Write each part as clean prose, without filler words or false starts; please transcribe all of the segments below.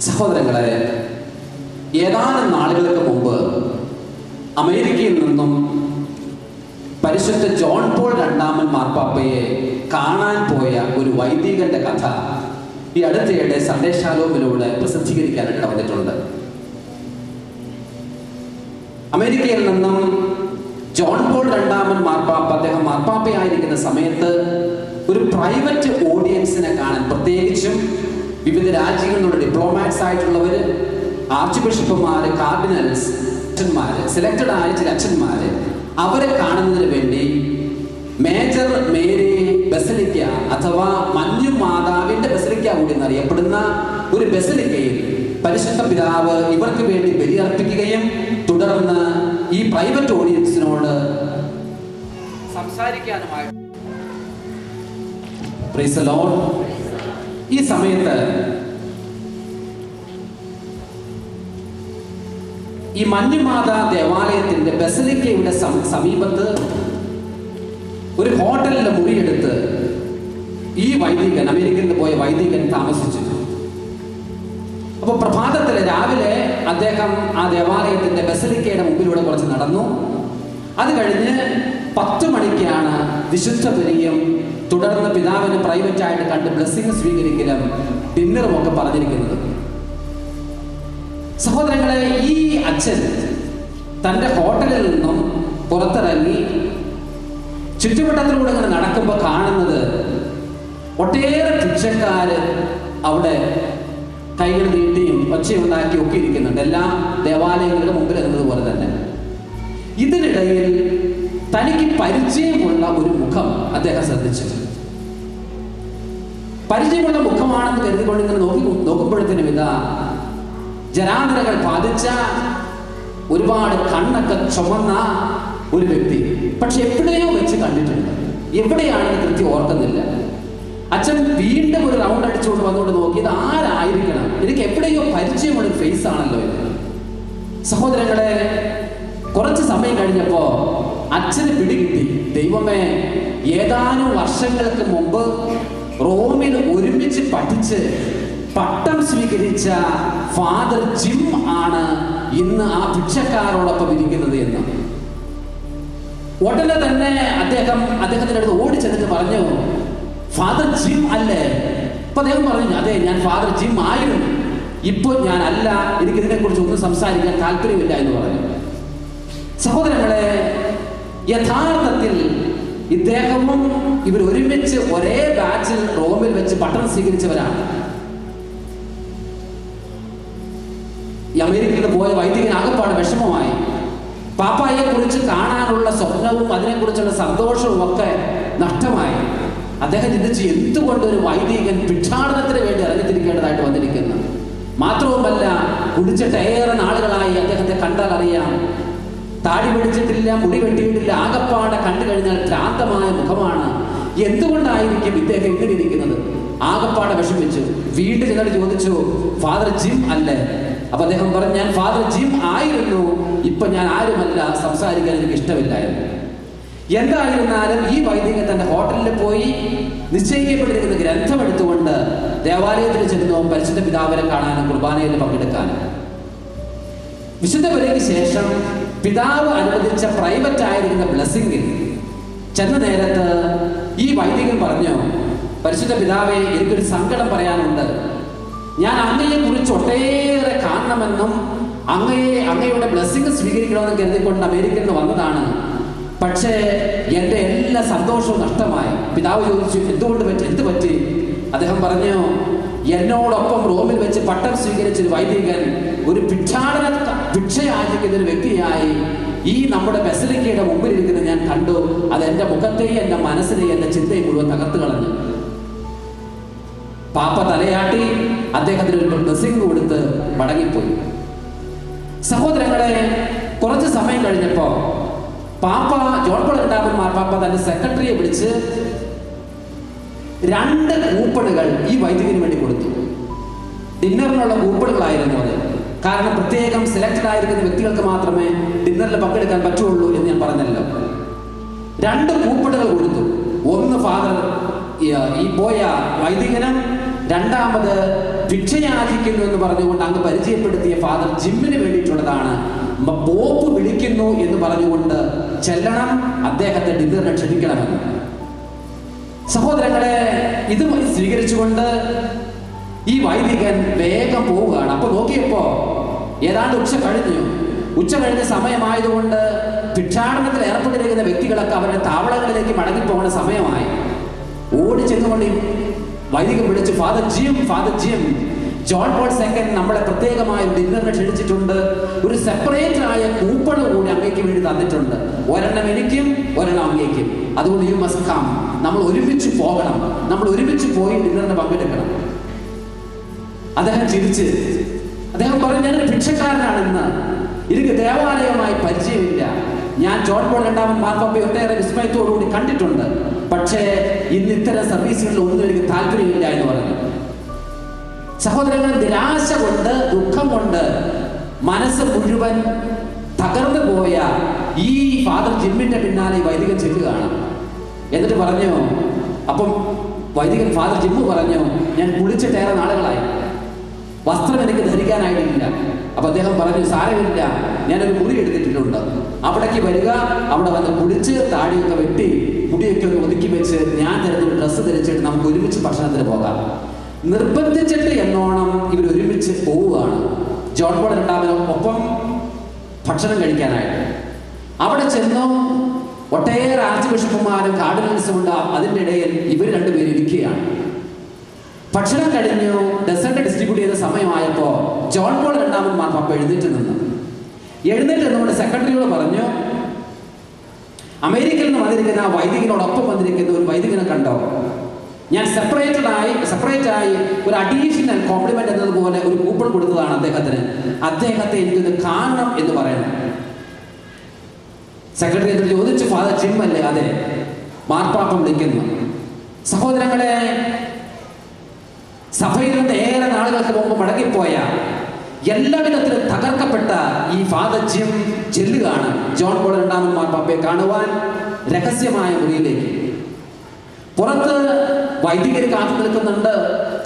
സഹോദരങ്ങളെ, ഏതാനും നാളുകൾക്ക് മുമ്പ് അമേരിക്കയിൽ നിന്നും പരിശുദ്ധ ജോൺ പോൾ രണ്ടാമൻ മാർപ്പാപ്പയെ കാണാൻ പോയ ഒരു വൈദികന്റെ കഥ ഈ അടുത്തയിടെ സൺഡേ ഷാലോമിലൂടെ പ്രസിദ്ധീകരിക്കാനായിട്ട് വന്നിട്ടുണ്ട്. അമേരിക്കയിൽ നിന്നും ജോൺ പോൾ രണ്ടാമൻ മാർപ്പാപ്പ, അദ്ദേഹം മാർപ്പാപ്പയായിരിക്കുന്ന സമയത്ത് ഒരു പ്രൈവറ്റ് ഓഡിയൻസിനെ കാണാൻ, പ്രത്യേകിച്ചും വിവിധ രാജ്യങ്ങളിൽ നിന്നുള്ള ഡിപ്ലോമാറ്റ്സ് ആയിട്ടുള്ളവർ, ആർച്ച് ബിഷപ്പുമാര്, കാർഡിനൽസ്, അച്ഛന്മാര്, സെലക്റ്റഡ് ആയ ചില അച്ഛന്മാര്, അവരെ കാണുന്നതിന് വേണ്ടി മേജർ മേരി ബസലിക്ക അഥവാ മഞ്ഞു മാതാവിന്റെ ബസലിക്ക കൂടി എന്നറിയപ്പെടുന്ന ഒരു ബസലിക്കയിൽ പരിശുദ്ധ പിതാവ് ഇവർക്ക് വേണ്ടി ബലിയർപ്പിക്കുകയും തുടർന്ന് ഈ പ്രൈവറ്റ് ഓഡിയൻസിനോട് സംസാരിക്കാനുമായി പ്രൈസ് ദി ലോർഡ്. ഈ സമയത്ത് ഈ മഞ്ഞുമാതാ ദേവാലയത്തിന്റെ ബസലിക്കയുടെ സമീപത്ത് ഒരു ഹോട്ടലിലെ മുറിയെടുത്ത് ഈ വൈദികൻ, അമേരിക്കയിൽ നിന്ന് പോയ വൈദികൻ താമസിച്ചു. അപ്പൊ പ്രഭാതത്തില് രാവിലെ അദ്ദേഹം ആ ദേവാലയത്തിന്റെ ബസലിക്കയുടെ മുമ്പിലൂടെ കുറച്ച് നടന്നു. അത് കഴിഞ്ഞ് 10 മണിക്കാണ് വിശുദ്ധ ബലിയും തുടർന്ന് പിതാവിന് പ്രൈവറ്റ് ആയിട്ട് കണ്ട് ബ്ലെസ്സിങ് സ്വീകരിക്കലും ഡിന്നറും ഒക്കെ പറഞ്ഞിരിക്കുന്നത്. സഹോദരങ്ങളെ, ഈ അച്ഛൻ തന്റെ ഹോട്ടലിൽ നിന്നും പുറത്തിറങ്ങി ചുറ്റുവട്ടത്തിലൂടെ ഇങ്ങനെ നടക്കുമ്പോൾ കാണുന്നത് ഒട്ടേറെ ഭിക്ഷക്കാര് അവിടെ കൈകൾ നീട്ടിയും ഒച്ചയുണ്ടാക്കി ഒക്കെ ഇരിക്കുന്നുണ്ട്, എല്ലാ ദേവാലയങ്ങളുടെ മുമ്പിൽ എന്നതുപോലെ തന്നെ. ഇതിനിടയിൽ തനിക്ക് പരിചയമുള്ള ഒരു മുഖം അദ്ദേഹം ശ്രദ്ധിച്ചു. പരിചയമുള്ള മുഖമാണെന്ന് കരുതിക്കൊണ്ട് ഇങ്ങനെ നോക്കുമ്പോഴത്തേനും ഇതാ ജരാന്തരകൾ ബാധിച്ച, ഒരുപാട് കണ്ണൊക്കെ ചുമന്ന ഒരു വ്യക്തി. പക്ഷെ എവിടെയോ വെച്ച് കണ്ടിട്ടുണ്ട്, എവിടെയാണെന്ന് കൃത്യം ഓർക്കുന്നില്ല. അച്ഛൻ വീണ്ടും ഒരു റൗണ്ട് അടിച്ചുകൊണ്ട് വന്നുകൊണ്ട് നോക്കി, ഇത് ആരായിരിക്കണം, എനിക്ക് എവിടെയോ പരിചയമുള്ള ഒരു ഫേസ് ആണല്ലോ ഇത്. സഹോദരങ്ങളെ, കുറച്ച് സമയം കഴിഞ്ഞപ്പോ അച്ഛന് പിടികിട്ടി. ദൈവമേ, ഏതാനും വർഷങ്ങൾക്ക് മുമ്പ് റോമിൽ ഒരുമിച്ച് പഠിച്ച് പട്ടം സ്വീകരിച്ച ഫാദർ ജിം ആണ് ഇന്ന് ആ ഭിക്ഷക്കാരോടൊപ്പം ഇരിക്കുന്നത് എന്ന്. ഉടനെ തന്നെ അദ്ദേഹത്തിന്റെ അടുത്ത് ഓടി ചെന്നിട്ട് പറഞ്ഞു, ഫാദർ ജിം അല്ലേ? അപ്പൊ അദ്ദേഹം പറഞ്ഞു, അതെ, ഞാൻ ഫാദർ ജിം ആയിരുന്നു, ഇപ്പോൾ ഞാൻ അല്ല, എനിക്ക് ഇതിനെ കുറിച്ച് ഒന്നും സംസാരിക്കാൻ താല്പര്യമില്ല എന്ന് പറഞ്ഞു. സഹോദരങ്ങളെ, യഥാർത്ഥത്തിൽ ഇദ്ദേഹവും ഇവർ ഒരുമിച്ച് ഒരേ ബാച്ചിൽ റോമിൽ വെച്ച് പട്ടണം സ്വീകരിച്ചവരാണ്. ഈ അമേരിക്കയിൽ പോയ വൈദികൻ ആകപ്പാട് വിഷമമായി. പാപ്പായെ കുറിച്ച് കാണാനുള്ള സ്വപ്നവും അതിനെക്കുറിച്ചുള്ള സന്തോഷവും ഒക്കെ നഷ്ടമായി. അദ്ദേഹം ചിന്തിച്ച്, എന്തുകൊണ്ട് ഒരു വൈദികൻ ഭിക്ഷാടനത്തിന് വേണ്ടി ഇറങ്ങിത്തിരിക്കേണ്ടതായിട്ട് വന്നിരിക്കുന്നു? മാത്രവുമല്ല, കുടിച്ചിട്ട് ഏറെ നാളുകളായി അദ്ദേഹത്തെ കണ്ടാൽ അറിയാം, താടി പിടിച്ചിട്ടില്ല, മുടി വെട്ടിയിട്ടില്ല, ആകപ്പാടെ കണ്ടു കഴിഞ്ഞാൽ ഭ്രാന്തമായ മുഖമാണ്. എന്തുകൊണ്ടായിരിക്കും ഇദ്ദേഹം ഇങ്ങനെ ഇരിക്കുന്നത്? ആകപ്പാടെ വിഷമിച്ചു. വീണ്ടും ചിലർ ചോദിച്ചു, ഫാദർ ജിം അല്ലേ? അപ്പൊ അദ്ദേഹം പറഞ്ഞു, ഞാൻ ഫാദർ ജിം ആയിരുന്നു, ഇപ്പൊ ഞാൻ ആരുമല്ല, സംസാരിക്കാൻ എനിക്ക് ഇഷ്ടമില്ലായിരുന്നു. എന്തായിരുന്നാലും ഈ വൈദികൻ തന്റെ ഹോട്ടലിൽ പോയി നിശ്ചയിക്കപ്പെട്ടിരിക്കുന്ന ഗ്രന്ഥം എടുത്തുകൊണ്ട് ദേവാലയത്തിൽ ചെന്നു പരിശുദ്ധ പിതാവിനെ കാണാനും കുർബാനയിൽ പങ്കെടുക്കാനും. വിശുദ്ധ ബലിക്ക് ശേഷം പിതാവ് അനുവദിച്ച പ്രൈവറ്റ് ആയിരിക്കുന്ന ബ്ലെസ്സിങ്ങിൽ ചെന്ന നേരത്ത് ഈ വൈദികൻ പറഞ്ഞു, പരിശുദ്ധ പിതാവേ, എനിക്കൊരു സങ്കടം പറയാനുണ്ട്. ഞാൻ അങ്ങയെ കുറിച്ച് ഒട്ടേറെ കാണണമെന്നും അങ്ങയുടെ ബ്ലെസ്സിങ് സ്വീകരിക്കണമെന്ന് കരുതിക്കൊണ്ട് അമേരിക്കയിൽ നിന്ന് വന്നതാണ്. പക്ഷേ എൻ്റെ എല്ലാ സന്തോഷവും നഷ്ടമായി. പിതാവ് ചോദിച്ചു, എന്ത് പറ്റി? അദ്ദേഹം പറഞ്ഞു, എന്നോടൊപ്പം റോമിൽ വെച്ച് പട്ടം സ്വീകരിച്ചൊരു വൈദികൻ ഒരു ഭിക്ഷയാചിക്കുന്ന ഒരു വ്യക്തിയായി ഈ നമ്മുടെ ബസലിക്കയുടെ മുമ്പിലിരിക്കുന്നത് ഞാൻ കണ്ടു. അത് എൻ്റെ മുഖത്തെയും എൻ്റെ മനസ്സിനെയും എൻ്റെ ചിന്തയും മുഴുവൻ തകർത്ത് കളഞ്ഞു. പാപ്പ തലയാട്ടി അദ്ദേഹത്തിന് ഒരു ബ്ലെസ്സിങ് കൊടുത്ത് മടങ്ങിപ്പോയി. സഹോദരങ്ങളെ, കുറച്ച് സമയം കഴിഞ്ഞപ്പോ പാപ്പ ജോൺ പോൾ രണ്ടാമൻ മാർപ്പാപ്പ തന്റെ സെക്രട്ടറിയെ വിളിച്ച് 2 കൂപ്പണുകൾ ഈ വൈദികന് വേണ്ടി കൊടുത്തു. ഡിന്നറിനുള്ള കൂപ്പണുകളായിരുന്നു അത്. കാരണം പ്രത്യേകം സെലക്റ്റഡ് ആയിരിക്കുന്ന വ്യക്തികൾക്ക് മാത്രമേ ഡിന്നറിൽ പങ്കെടുക്കാൻ പറ്റുള്ളൂ എന്ന് ഞാൻ പറഞ്ഞല്ലോ. 2 കൂപ്പണുകൾ കൊടുത്തു. ഒന്ന് ഫാദർ ഈ പോയ വൈദികനും രണ്ടാമത് ഭിക്ഷയാചിക്കുന്നു എന്ന് പറഞ്ഞുകൊണ്ട് അങ്ങ് പരിചയപ്പെടുത്തിയ ഫാദർ ജിമ്മിന് വേണ്ടിയിട്ടുള്ളതാണ്. പോപ്പ് വിളിക്കുന്നു എന്ന് പറഞ്ഞുകൊണ്ട് ചെല്ലണം, അദ്ദേഹത്തെ ഡിന്നറിനെ ക്ഷണിക്കണമെന്ന്. സഹോദരങ്ങളെ, ഇത് സ്വീകരിച്ചുകൊണ്ട് ഈ വൈദികൻ വേഗം പോവുകയാണ്. അപ്പൊ നോക്കിയപ്പോ ഏതാണ്ട് ഉച്ച കഴിഞ്ഞ സമയമായതുകൊണ്ട് ഭിക്ഷാടനത്തിൽ ഏർപ്പെട്ടിരിക്കുന്ന വ്യക്തികളൊക്കെ അവരുടെ താവളങ്ങളിലേക്ക് മടങ്ങിപ്പോകുന്ന സമയമായി. ഓടി ചെന്നുകൊണ്ട് വൈദികൻ വിളിച്ചു, father Jim, John Paul second നമ്മളെ പ്രത്യേകമായ ഡിന്നറിനെ ക്ഷണിച്ചിട്ടുണ്ട്. ഒരു സെപ്പറേറ്റ് ആയ കൂപ്പൺ കൂടി അങ്ങേക്ക് വേണ്ടി തന്നിട്ടുണ്ട്. ഒരെണ്ണം എനിക്കും ഒരെണ്ണം അങ്ങേക്കും. അതുകൊണ്ട് യു മസ്റ്റ് കം. നമ്മൾ ഒരുമിച്ച് പോകണം, നമ്മൾ ഒരുമിച്ച് പോയി ഡിന്നറിന് പങ്കെടുക്കണം. അദ്ദേഹം ചിരിച്ച് അദ്ദേഹം പറഞ്ഞു, ഞാനൊരു ഭിക്ഷക്കാരനാണെന്ന്, എനിക്ക് ദേവാലയവുമായി പരിചയമില്ല. ഞാൻ ജോൺ പോൾ രണ്ടാമൻ മാർപ്പാപ്പയെ ഒട്ടേറെ വിസ്മയത്തോടുകൂടി കണ്ടിട്ടുണ്ട്. പക്ഷേ ഇന്ന് ഇത്തരം സർവീസുകളിൽ ഒന്നും എനിക്ക് താല്പര്യമില്ല എന്ന് പറഞ്ഞു. സഹോദരങ്ങൾ, നിരാശ കൊണ്ട്, ദുഃഖം കൊണ്ട് മനസ്സ് മുഴുവൻ തകർന്നു പോയ ഈ ഫാദർ ജിമ്മിന്റെ പിന്നാലെ വൈദികൻ ചെല്ലുകയാണ്. എന്നിട്ട് പറഞ്ഞു, അപ്പം വൈദികൻ ഫാദർ ജിമ്മ് പറഞ്ഞു, ഞാൻ കുളിച്ചിട്ടേറെ നാളുകളായി, വസ്ത്രം എനിക്ക് ധരിക്കാനായിട്ടില്ല. അപ്പൊ അദ്ദേഹം പറഞ്ഞു, സാരമില്ല, ഞാനൊരു മുറി എടുത്തിട്ടുണ്ട്, അവിടേക്ക് വരിക, അവിടെ വന്ന് കുളിച്ച് താടിയൊക്കെ വെട്ടി മുടിയൊക്കെ ഒന്ന് ഒതുക്കി വെച്ച് ഞാൻ തരുന്നൊരു ഡ്രസ്സ് ധരിച്ചിട്ട് നമുക്ക് ഒരുമിച്ച് ഭക്ഷണത്തിന് പോകാം. നിർബന്ധിച്ചിട്ട് എന്നോണം ഇവർ ഒരുമിച്ച് പോവുകയാണ് ജോൺ പോൾ രണ്ടാമനും ഒപ്പം ഭക്ഷണം കഴിക്കാനായിട്ട്. അവിടെ ചെന്നു ഒട്ടേറെ ആർച്ച് ബിഷപ്പുമാരും കാർഡിനൽസും ഉണ്ട്. അതിൻ്റെ ഇടയിൽ ഇവർ രണ്ടുപേരും ഇരിക്കുകയാണ്. ഭക്ഷണം കഴിഞ്ഞു, ഡെസേർട്ട് ഡിസ്ട്രിബ്യൂട്ട് ചെയ്ത സമയമായപ്പോൾ ജോൺ പോൾ രണ്ടാമൻ മാർപ്പാപ്പ എഴുന്നേറ്റ് നിന്നുകൊണ്ട് സെക്രട്ടറിയോട് പറഞ്ഞു, അമേരിക്കയിൽ നിന്ന് വന്നിരിക്കുന്ന ആ വൈദികനോടൊപ്പം വന്നിരിക്കുന്ന ഒരു വൈദികനെ കണ്ടോ? ഞാൻ സെപ്പറേറ്റ് ആയി ഒരു അഡീഷണൽ കോംപ്ലിമെന്റ് എന്നതുപോലെ ഒരു കൂപ്പൺ കൊടുത്തതാണ് അദ്ദേഹത്തെ എനിക്കൊന്ന് കാണണം എന്ന് പറയണം. സെക്രട്ടറി എന്നിട്ട് ചോദിച്ചു, ഫാദർ ജിം അല്ലേ? അതെ, മാർപ്പാപ്പ വിളിക്കുന്നു. സഹോദരങ്ങളെ, സഭയിൽ നിന്ന് ഏറെ നാളുകൾക്ക് മുമ്പ് മടങ്ങിപ്പോയ എല്ലാവിധത്തിലും തകർക്കപ്പെട്ട ഈ ഫാദർ ജിം ചെല്ലുകയാണ് ജോൺ പോൾ രണ്ടാമൻ മാർപ്പാപ്പയെ കാണുവാൻ രഹസ്യമായ മുറിയിലേക്ക്. പുറത്ത് വൈദികർ കാത്തു നിൽക്കുന്നുണ്ട്,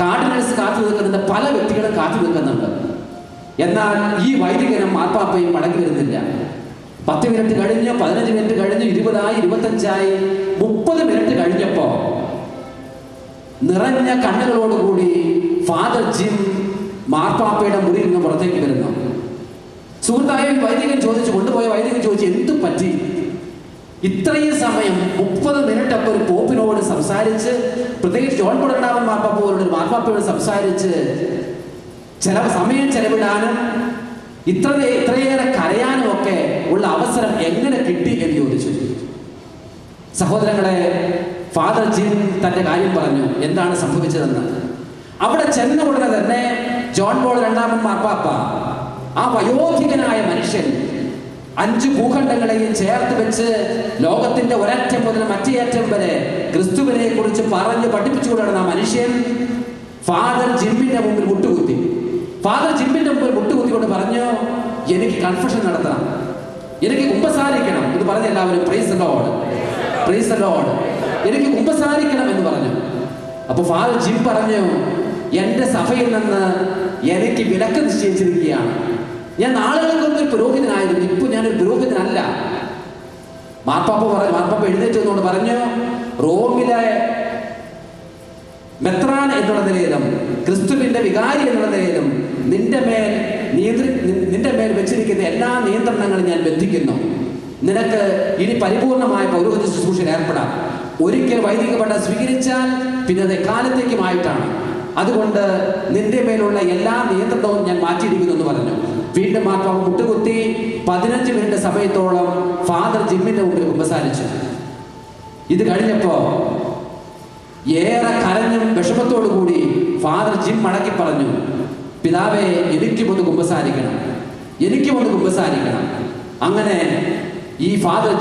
കാർഡിനൽസ് കാത്തു നിൽക്കുന്നുണ്ട്, പല വ്യക്തികളും കാത്തു നിൽക്കുന്നുണ്ട്. എന്നാൽ ഈ വൈദികനും മാർപ്പാപ്പയും മടങ്ങി വരുന്നില്ല. 10 മിനിറ്റ് കഴിഞ്ഞ്, 15 മിനിറ്റ് കഴിഞ്ഞ്, 20 25 30 മിനിറ്റ് കഴിഞ്ഞപ്പോ നിറഞ്ഞ കണ്ണുകളോടുകൂടി ഫാദർ ജിം മാർപ്പാപ്പയുടെ മുറിയിൽ നിന്ന് പുറത്തേക്ക് വരുന്നു. സുഹൃത്തായ വൈദികൻ കൊണ്ടുപോയ വൈദികൻ ചോദിച്ചു, എന്ത് പറ്റി? ഇത്രയും സമയം 30 മിനിറ്റ് ഒക്കെ ഒരു പോപ്പിനോട് സംസാരിച്ച്, പ്രത്യേകിച്ച് ജോൺ പോൾ രണ്ടാമൻ മാർപ്പാപ്പയോട് മാർപ്പാപ്പയോട് സംസാരിച്ച് സമയം ചെലവിടാനും ഇത്രയേറെ കരയാനും ഒക്കെ ഉള്ള അവസരം എങ്ങനെ കിട്ടി എന്ന് ചോദിച്ചു. സഹോദരങ്ങളെ, ഫാദർ ജിം തന്റെ കാര്യം പറഞ്ഞു, എന്താണ് സംഭവിച്ചതെന്ന്. അവിടെ ചെന്ന ഉടനെ തന്നെ ജോൺ പോൾ രണ്ടാമൻ മാർപ്പാപ്പ, ആ വയോധികനായ മനുഷ്യൻ 5 ഭൂഖണ്ഡങ്ങളെയും ചേർത്ത് വെച്ച് ലോകത്തിന്റെ ഒരറ്റം മുതൽ മറ്റേ അറ്റം വരെ ക്രിസ്തുവിനെ കുറിച്ച് പറഞ്ഞ് പഠിപ്പിച്ചു കൊണ്ടിരുന്ന മനുഷ്യൻ ഫാദർ ജിമ്മിന്റെ മുമ്പിൽ മുട്ടുകുത്തിക്കൊണ്ട് പറഞ്ഞു, എനിക്ക് കൺഫഷൻ നടത്തണം, എനിക്ക് കുമ്പസാരിക്കണം എന്ന് പറഞ്ഞ എല്ലാവരും പ്രൈസ് ദി ലോർഡ്, എനിക്ക് കുമ്പസാരിക്കണം എന്ന് പറഞ്ഞു. അപ്പൊ ഫാദർ ജിം പറഞ്ഞു, എന്റെ സഭയിൽ നിന്ന് എനിക്ക് വിലക്ക് നിശ്ചയിച്ചിരിക്കുകയാണ്. ഞാൻ നാളുകൾക്കൊന്നും ഒരു പുരോഹിതനായിരുന്നു, ഇപ്പൊ ഞാനൊരു പുരോഹിതനല്ല. മാർപ്പാപ്പ എഴുന്നേറ്റ് വന്നുകൊണ്ട് പറഞ്ഞു, റോമിലെ മെത്രാൻ എന്നുള്ള നിലയിലും ക്രിസ്തുവിന്റെ വികാരി എന്നുള്ള നിലയിലും നിന്റെ മേൽ വെച്ചിരിക്കുന്ന എല്ലാ നിയന്ത്രണങ്ങളും ഞാൻ ബന്ധിക്കുന്നു. നിനക്ക് ഇനി പരിപൂർണമായ പൗരോഹിത്യ ശുശ്രൂഷയിൽ ഏർപ്പെടാം. ഒരിക്കൽ വൈദിക പട്ടം സ്വീകരിച്ചാൽ പിന്നെ അത് കാലത്തേക്കുമായിട്ടാണ്. അതുകൊണ്ട് നിന്റെ മേലുള്ള എല്ലാ നിയന്ത്രണവും ഞാൻ മാറ്റിയിരിക്കുന്നു എന്ന് പറഞ്ഞു. വീണ്ടും മാർപ്പാപ്പ മുട്ടുകുത്തി 15 മിനിറ്റ് സമയത്തോളം ഫാദർ ജിമ്മിന്റെ മുമ്പിൽ കുമ്പസാരിച്ചു. ഇത് കഴിഞ്ഞപ്പോ ഏറെ കരഞ്ഞും വിഷമത്തോടു കൂടി ഫാദർ ജിം മടക്കി പറഞ്ഞു, പിതാവേ, എനിക്കുമൊന്ന് കുമ്പസാരിക്കണം. അങ്ങനെ ഈ ഫാദർ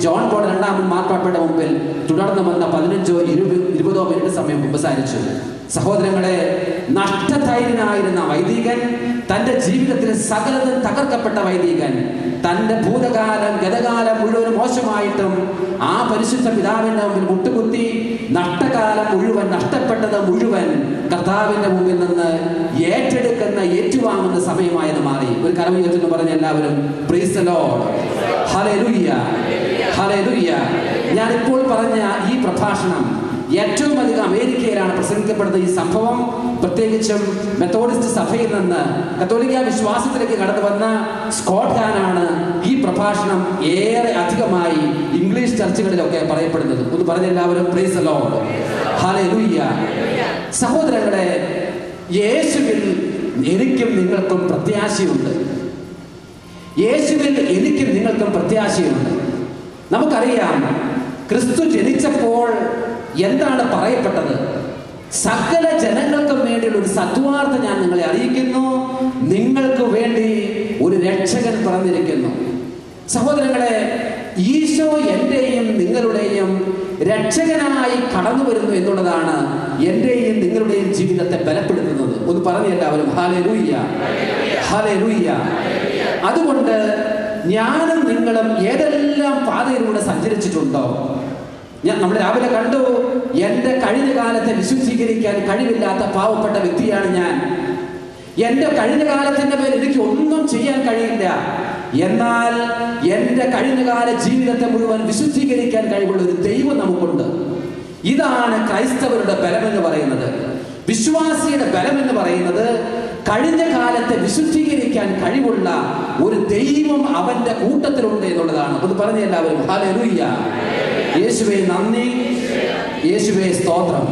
ജോൺ പോൾ രണ്ടാമൻ മാർപ്പാപ്പയുടെ മുമ്പിൽ തുടർന്ന് വന്ന 15 20 മിനിറ്റ് സമയം കുമ്പസാരിച്ചു. സഹോദരങ്ങളെ, നഷ്ടധൈര്യനായിരുന്ന വൈദികൻ, തന്റെ ജീവിതത്തിൽ സകലതും തകർക്കപ്പെട്ട വൈദികൻ, തന്റെ ഭൂതകാലം ഗതകാലം മുഴുവൻ മോശമായിട്ടും ആ പരിശുദ്ധ പിതാവിന്റെ മുമ്പിൽ മുട്ടുകുത്തി നഷ്ടകാലം മുഴുവൻ, നഷ്ടപ്പെട്ടത് മുഴുവൻ കർത്താവിന്റെ മുമ്പിൽ നിന്ന് ഏറ്റെടുക്കുന്ന, ഏറ്റുവാങ്ങുന്ന സമയമായത് മാറി. ഒരു കരമുയർത്തി പറഞ്ഞ എല്ലാവരും praise the Lord, hallelujah, hallelujah. ഞാനിപ്പോൾ പറഞ്ഞ ഈ പ്രഭാഷണം ഏറ്റവും അധികം അമേരിക്കയിലാണ് പ്രസംഗിക്കപ്പെടുന്ന ഈ സംഭവം. പ്രത്യേകിച്ചും മെത്തോഡിസ്റ്റ് സഭയിൽ നിന്ന് കത്തോലിക്ക വിശ്വാസത്തിലേക്ക് കടന്നു വന്ന സ്കോട്ട് ഹാനാണ് ഈ പ്രഭാഷണം ഏറെ അധികമായി ഇംഗ്ലീഷ് ചർച്ചുകളിലൊക്കെ പറയപ്പെടുന്നത്. ഒന്ന് പറഞ്ഞ എല്ലാവരും പ്രൈസ് ദി ലോർഡ്, ഹല്ലേലൂയ. സഹോദരങ്ങളെ, യേശുവിൽ എനിക്കും നിങ്ങൾക്കും പ്രത്യാശയുണ്ട്. യേശുവിൽ എനിക്കും നിങ്ങൾക്കും പ്രത്യാശയുണ്ട്. നമുക്കറിയാം, ക്രിസ്തു ജനിച്ചപ്പോൾ എന്താണ് പറയപ്പെട്ടത്? സകല ജനങ്ങൾക്കും വേണ്ടിയുള്ള ഒരു സദ്വാർത്ത ഞാൻ നിങ്ങളെ അറിയിക്കുന്നു, നിങ്ങൾക്ക് വേണ്ടി ഒരു രക്ഷകൻ പിറന്നിരിക്കുന്നു. സഹോദരങ്ങളെ, ഈശോ എന്റെയും നിങ്ങളുടെയും രക്ഷകനായി കടന്നു വരുന്നു എന്നുള്ളതാണ് എന്റെയും നിങ്ങളുടെയും ജീവിതത്തെ ബലപ്പെടുത്തുന്നത്. ഒന്ന് പറഞ്ഞ എല്ലാവരും ഹല്ലേലൂയ, ഹല്ലേലൂയ. അതുകൊണ്ട് ഞാനും നിങ്ങളും ഏതെല്ലാം പാതയിലൂടെ സഞ്ചരിച്ചിട്ടുണ്ടോ? നമ്മൾ രാവിലെ കണ്ടു, എൻ്റെ കഴിഞ്ഞ കാലത്തെ വിശുദ്ധീകരിക്കാൻ കഴിവില്ലാത്ത പാവപ്പെട്ട വ്യക്തിയാണ് ഞാൻ. എൻ്റെ കഴിഞ്ഞ കാലത്തിൻ്റെ പേരിൽ എനിക്ക് ഒന്നും ചെയ്യാൻ കഴിയില്ല. എന്നാൽ എൻ്റെ കഴിഞ്ഞകാല ജീവിതത്തെ മുഴുവൻ വിശുദ്ധീകരിക്കാൻ കഴിവുള്ള ഒരു ദൈവം നമുക്കുണ്ട്. ഇതാണ് ക്രൈസ്തവരുടെ ബലമെന്ന് പറയുന്നത്. വിശ്വാസിയുടെ ബലമെന്ന് പറയുന്നത് കഴിഞ്ഞ കാലത്തെ വിശുദ്ധീകരിക്കാൻ കഴിവുള്ള ഒരു ദൈവം അവന്റെ കൂട്ടത്തിലുണ്ട് എന്നുള്ളതാണ്. അത് പറഞ്ഞ എല്ലാവരും ഹല്ലേലൂയ. യേശുവേ നന്ദി, യേശുവേ സ്തോത്രം.